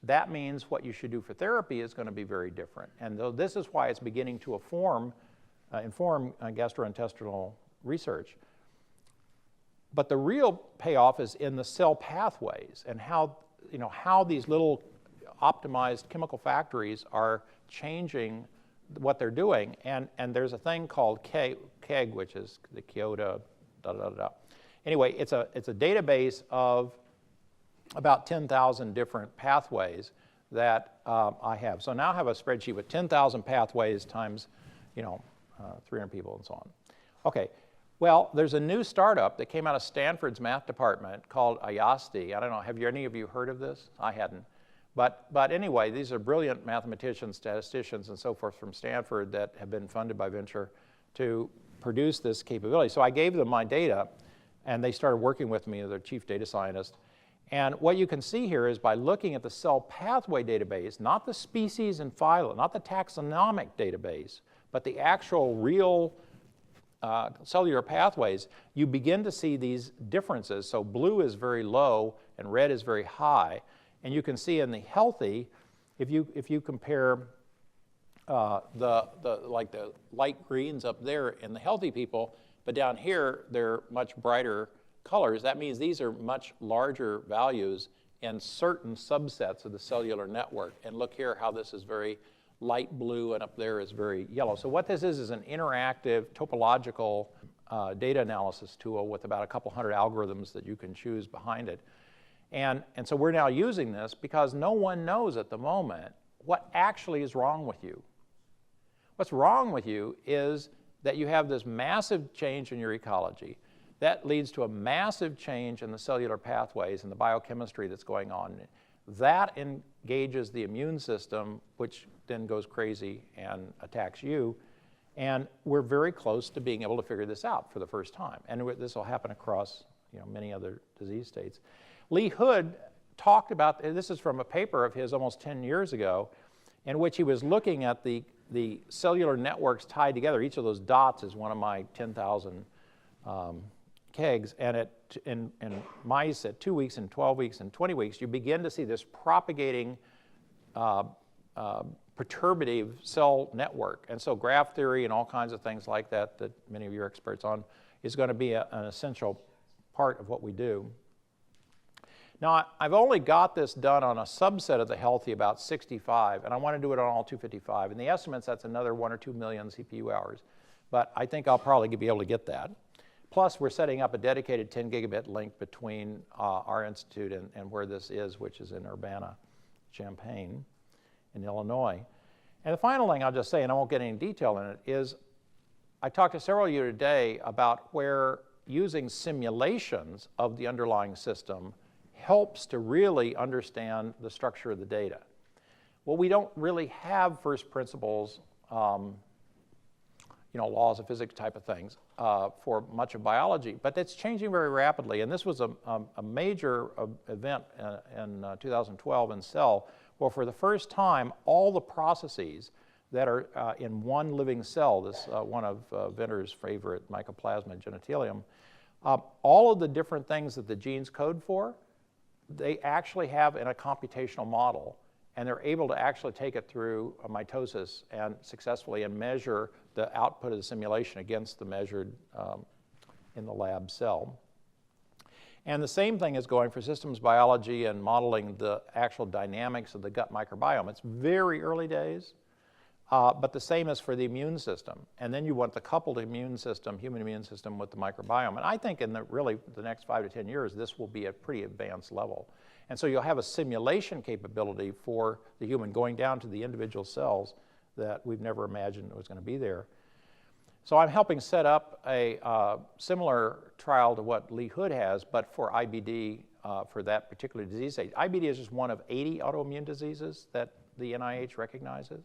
That means what you should do for therapy is going to be very different. And though this is why it's beginning to inform gastrointestinal research. But the real payoff is in the cell pathways and how these little optimized chemical factories are changing what they're doing. And there's a thing called KEGG, which is the Kyoto, Anyway, it's a database of about 10,000 different pathways that I have. So now I have a spreadsheet with 10,000 pathways times, 300 people and so on. Okay, well, there's a new startup that came out of Stanford's math department called Ayasdi. I don't know, have any of you heard of this? I hadn't. But anyway, these are brilliant mathematicians, statisticians, and so forth from Stanford that have been funded by venture to produce this capability. So I gave them my data, and they started working with me as their chief data scientist. And what you can see here is by looking at the cell pathway database, not the species and phyla, not the taxonomic database, but the actual real cellular pathways, you begin to see these differences. So blue is very low and red is very high. And you can see in the healthy, if you compare the light greens up there in the healthy people, but down here they're much brighter colors, that means these are much larger values in certain subsets of the cellular network. And look here how this is very light blue and up there is very yellow. So what this is an interactive topological data analysis tool with about a couple hundred algorithms that you can choose behind it. And so we're now using this because no one knows at the moment what actually is wrong with you. What's wrong with you is that you have this massive change in your ecology. That leads to a massive change in the cellular pathways and the biochemistry that's going on. That engages the immune system, which then goes crazy and attacks you. And we're very close to being able to figure this out for the first time. And this will happen across many other disease states. Lee Hood talked about, this is from a paper of his almost 10 years ago, in which he was looking at the cellular networks tied together. Each of those dots is one of my 10,000 KEGGs, and in mice at 2 weeks and 12 weeks and 20 weeks, you begin to see this propagating perturbative cell network. And so graph theory and all kinds of things like that many of you are experts on is going to be an essential part of what we do. Now, I've only got this done on a subset of the healthy, about 65, and I want to do it on all 255. And the estimates, that's another 1 or 2 million CPU hours. But I think I'll probably be able to get that. Plus, we're setting up a dedicated 10 gigabit link between our institute and where this is, which is in Urbana-Champaign in Illinois. And the final thing I'll just say, and I won't get any detail in it, is I talked to several of you today about where using simulations of the underlying system helps to really understand the structure of the data. Well, we don't really have first principles, laws of physics type of things for much of biology, but it's changing very rapidly. And this was a major event in 2012 in Cell, where for the first time, all the processes that are in one living cell, this one of Venner's favorite, Mycoplasma genitalium, all of the different things that the genes code for, they actually have in a computational model, and they're able to actually take it through a mitosis and successfully and measure the output of the simulation against the measured in the lab cell. And the same thing is going for systems biology and modeling the actual dynamics of the gut microbiome. It's very early days, but the same is for the immune system. And then you want the coupled immune system, human immune system, with the microbiome. And I think in the next 5 to 10 years, this will be a pretty advanced level. And so you'll have a simulation capability for the human going down to the individual cells that we've never imagined was going to be there. So I'm helping set up a similar trial to what Lee Hood has, but for IBD for that particular disease state. IBD is just one of 80 autoimmune diseases that the NIH recognizes.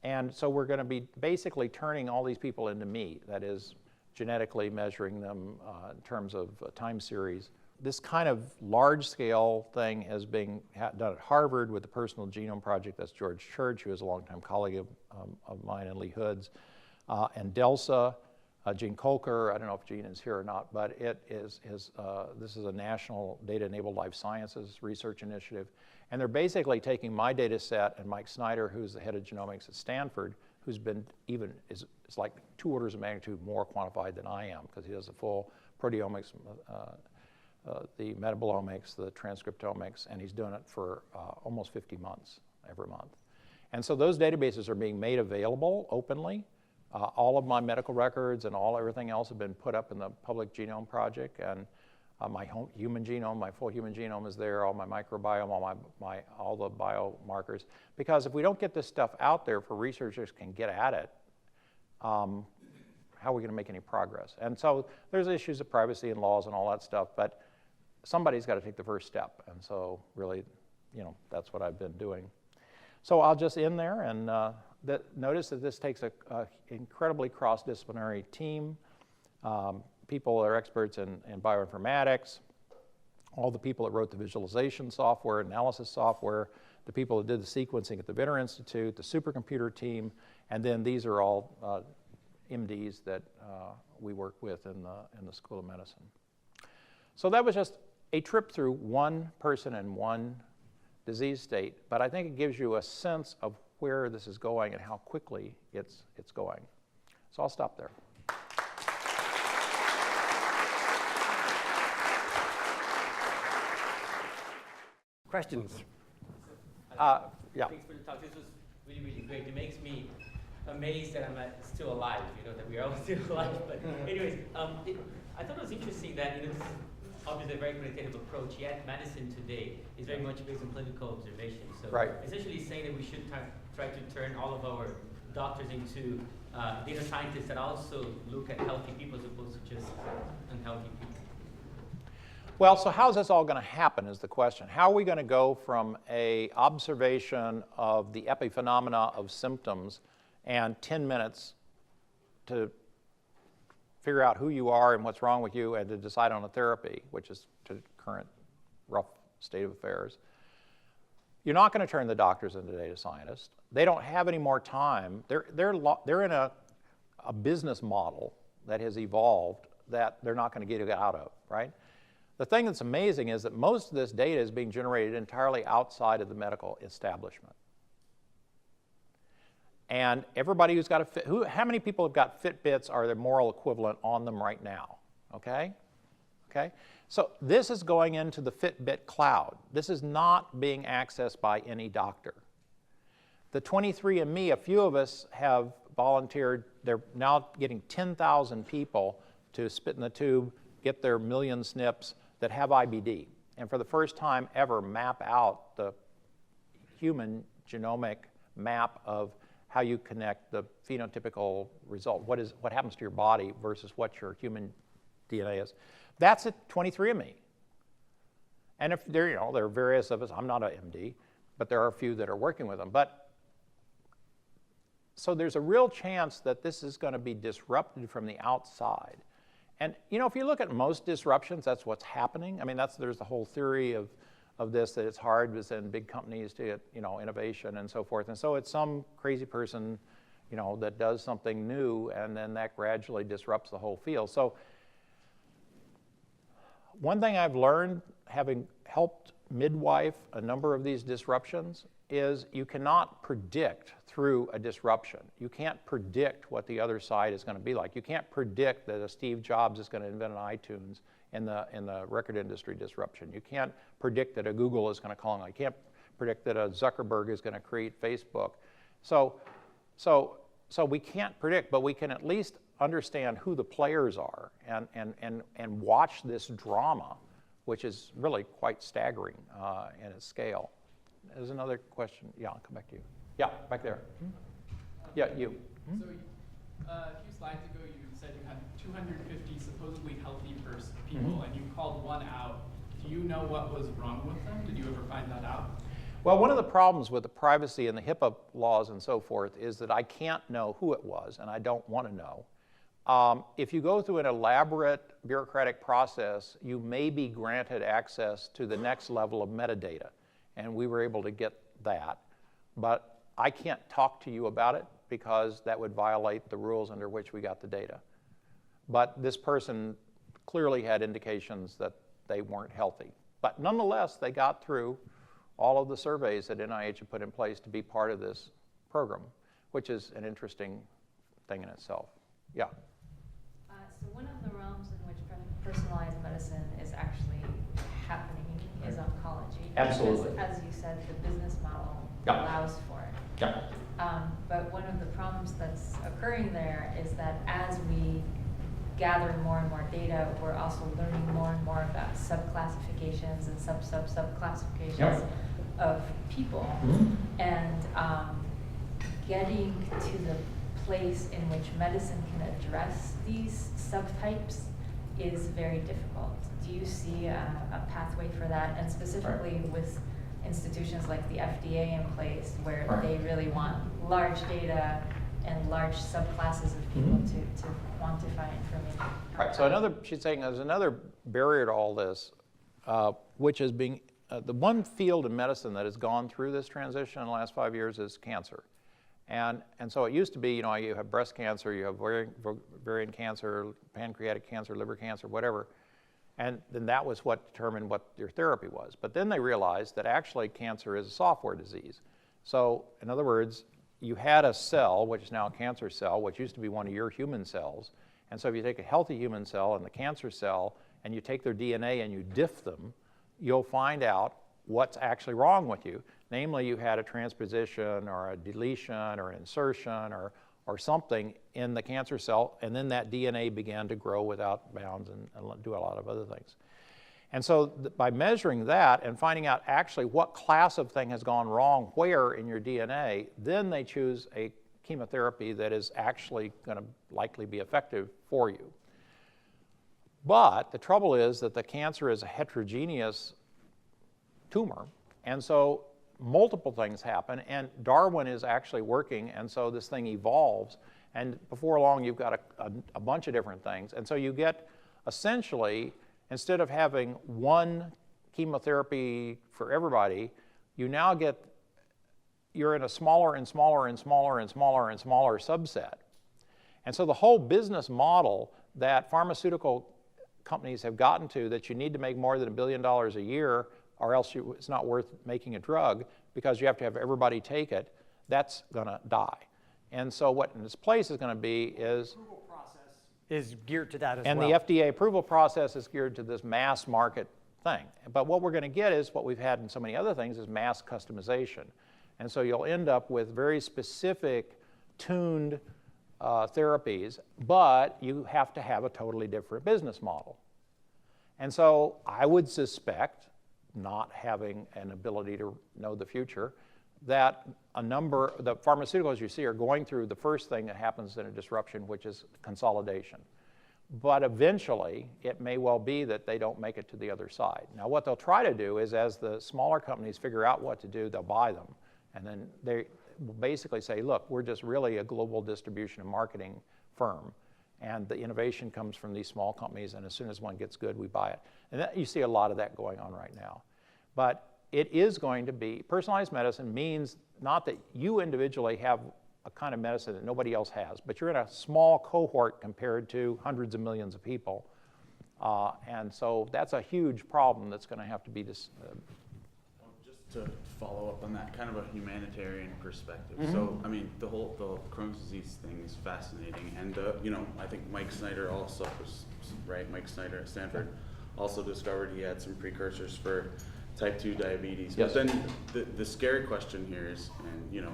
And so we're going to be basically turning all these people into meat, that is, genetically measuring them in terms of time series. This kind of large-scale thing has been done at Harvard with the Personal Genome Project. That's George Church, who is a longtime colleague of mine and Lee Hood's, and DELSA, Gene Kolker. I don't know if Gene is here or not, but this is a national data-enabled life sciences research initiative. And they're basically taking my data set and Mike Snyder, who's the head of genomics at Stanford, who's been is like 2 orders of magnitude more quantified than I am, because he does the full proteomics, the metabolomics, the transcriptomics, and he's doing it for almost 50 months every month. And so those databases are being made available openly. All of my medical records and everything else have been put up in the Public Genome Project, and my human genome, my full human genome is there, all my microbiome, all the biomarkers. Because if we don't get this stuff out there for researchers can get at it, how are we going to make any progress? And so there's issues of privacy and laws and all that stuff, but somebody's got to take the first step. And so really, that's what I've been doing. So I'll just end there and notice that this takes an incredibly cross-disciplinary team. People that are experts in bioinformatics, all the people that wrote the visualization software, analysis software, the people that did the sequencing at the Vinter Institute, the supercomputer team, and then these are all MDs that we work with in the School of Medicine. So that was just a trip through one person and one disease state, but I think it gives you a sense of where this is going and how quickly it's going. So I'll stop there. Questions? Yeah. Thanks for the talk. This was really, really great. It makes me amazed that I'm still alive, that we are all still alive. But anyways, I thought it was interesting that, this is obviously a very quantitative approach, yet medicine today is very much based on clinical observation. So right. Essentially saying that we should try to turn all of our doctors into data scientists that also look at healthy people as opposed to just unhealthy people. Well, so how's this all going to happen is the question. How are we going to go from an observation of the epiphenomena of symptoms and 10 minutes to figure out who you are and what's wrong with you and to decide on a therapy, which is the current rough state of affairs? You're not going to turn the doctors into data scientists. They don't have any more time. They're in a business model that has evolved that they're not going to get out of, right? The thing that's amazing is that most of this data is being generated entirely outside of the medical establishment. And everybody who's got how many people have got Fitbits are their moral equivalent on them right now? Okay? So this is going into the Fitbit cloud. This is not being accessed by any doctor. The 23andMe, a few of us have volunteered. They're now getting 10,000 people to spit in the tube, get their million SNPs that have IBD, and for the first time ever map out the human genomic map of how you connect the phenotypical result. What happens to your body versus what your human DNA is. That's at 23andMe. And if there are various of us, I'm not an MD, but there are a few that are working with them. So there's a real chance that this is going to be disrupted from the outside. And if you look at most disruptions, that's what's happening. I mean, there's the whole theory of this, that it's hard within big companies to get innovation and so forth. And so it's some crazy person that does something new, and then that gradually disrupts the whole field. So one thing I've learned, having helped midwife a number of these disruptions, is you cannot predict through a disruption. You can't predict what the other side is going to be like. You can't predict that a Steve Jobs is going to invent an iTunes in the record industry disruption. You can't predict that a Google is going to call. You can't predict that a Zuckerberg is going to create Facebook. So we can't predict, but we can at least understand who the players are and watch this drama, which is really quite staggering in its scale. There's another question. Yeah, I'll come back to you. Yeah, back there. Yeah, you. So a few slides ago, you said you had 250 supposedly healthy people, and you called one out. Do you know what was wrong with them? Did you ever find that out? Well, one of the problems with the privacy and the HIPAA laws and so forth is that I can't know who it was, and I don't want to know. If you go through an elaborate bureaucratic process, you may be granted access to the next level of metadata, and we were able to get that. But I can't talk to you about it because that would violate the rules under which we got the data. But this person clearly had indications that they weren't healthy. But nonetheless, they got through all of the surveys that NIH had put in place to be part of this program, which is an interesting thing in itself. Yeah? So one of the realms in which personalized medicine is actually happening is oncology. Absolutely. Because, as you said, the business model Yeah. allows for it. Yeah. But one of the problems that's occurring there is that as we gather more and more data, we're also learning more and more about subclassifications and subclassifications of people. And getting to the place in which medicine can address these subtypes is very difficult. Do you see a pathway for that? And specifically with institutions like the FDA in place, where they really want large data and large subclasses of people to quantify information. Right, so she's saying there's another barrier to all this, which is being, the one field in medicine that has gone through this transition in the last 5 years is cancer. And so it used to be, you have breast cancer, you have ovarian cancer, pancreatic cancer, liver cancer, whatever. And then that was what determined what your therapy was. But then they realized that actually cancer is a software disease. So in other words, you had a cell, which is now a cancer cell, which used to be one of your human cells. And so if you take a healthy human cell and the cancer cell, and you take their DNA and you diff them, you'll find out what's actually wrong with you. Namely, you had a transposition or a deletion or an insertion or something in the cancer cell, and then that DNA began to grow without bounds and do a lot of other things. And so by measuring that and finding out actually what class of thing has gone wrong where in your DNA, then they choose a chemotherapy that is actually going to likely be effective for you. But the trouble is that the cancer is a heterogeneous tumor, and so multiple things happen, and Darwin is actually working, and so this thing evolves, and before long you've got a bunch of different things. And so you get essentially, instead of having one chemotherapy for everybody, you now get, you're in a smaller and smaller and smaller and smaller and smaller subset. And so the whole business model that pharmaceutical companies have gotten to, that you need to make more than $1 billion a year or else it's not worth making a drug because you have to have everybody take it, that's going to die. And so what in its place is going to be is... The approval process is geared to that as well. And the FDA approval process is geared to this mass market thing. But what we're going to get is what we've had in so many other things is mass customization. And so you'll end up with very specific, tuned therapies, but you have to have a totally different business model. And so I would suspect, not having an ability to know the future, that the pharmaceuticals you see are going through the first thing that happens in a disruption, which is consolidation. But eventually, it may well be that they don't make it to the other side. Now, what they'll try to do is, as the smaller companies figure out what to do, they'll buy them. And then they will basically say, look, we're just really a global distribution and marketing firm. And the innovation comes from these small companies, and as soon as one gets good, we buy it. And you see a lot of that going on right now. But it is going to be, personalized medicine means not that you individually have a kind of medicine that nobody else has, but you're in a small cohort compared to hundreds of millions of people. And so that's a huge problem that's going to have to be just to follow up on that, kind of a humanitarian perspective. So, I mean, the Crohn's disease thing is fascinating, and I think Mike Snyder also was right. Mike Snyder at Stanford also discovered he had some precursors for type 2 diabetes. Yes. But then the scary question here is, and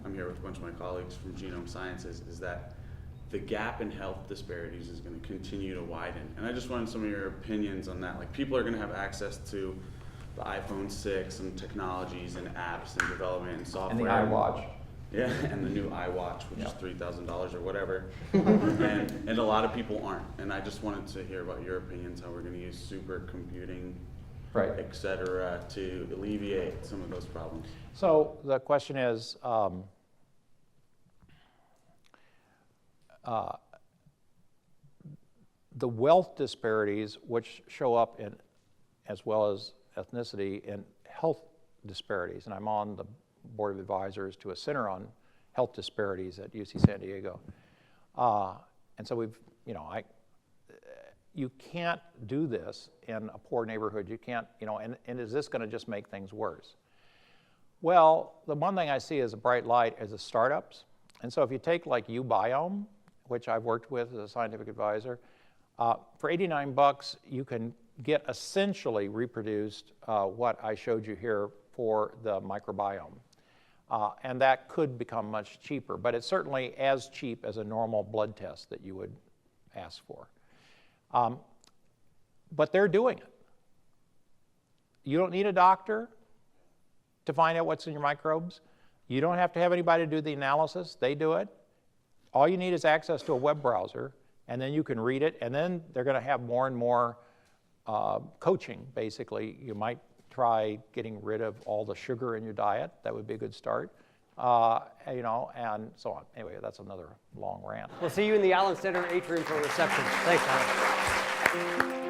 I'm here with a bunch of my colleagues from genome sciences, is that the gap in health disparities is going to continue to widen. And I just wanted some of your opinions on that. Like, people are going to have access to the iPhone 6 and technologies and apps and development and software. And the iWatch. Yeah, and the new iWatch, which is $3,000 or whatever. and a lot of people aren't. And I just wanted to hear about your opinions, how we're going to use supercomputing, Right. et cetera, to alleviate some of those problems. So the question is, the wealth disparities, which show up in, as well as ethnicity, in health disparities, and I'm on the board of advisors to a center on health disparities at UC San Diego. And so we've, you can't do this in a poor neighborhood. You can't, and is this going to just make things worse? Well, the one thing I see as a bright light is the startups. And so if you take like Ubiome, which I've worked with as a scientific advisor, for $89, you can get essentially reproduced what I showed you here for the microbiome. And that could become much cheaper, but it's certainly as cheap as a normal blood test that you would ask for. But they're doing it. You don't need a doctor to find out what's in your microbes. You don't have to have anybody do the analysis. They do it. All you need is access to a web browser, and then you can read it, and then they're going to have more and more coaching, basically. You might try getting rid of all the sugar in your diet. That would be a good start. And so on. Anyway, that's another long rant. We'll see you in the Allen Center atrium for reception. Thanks, Alan.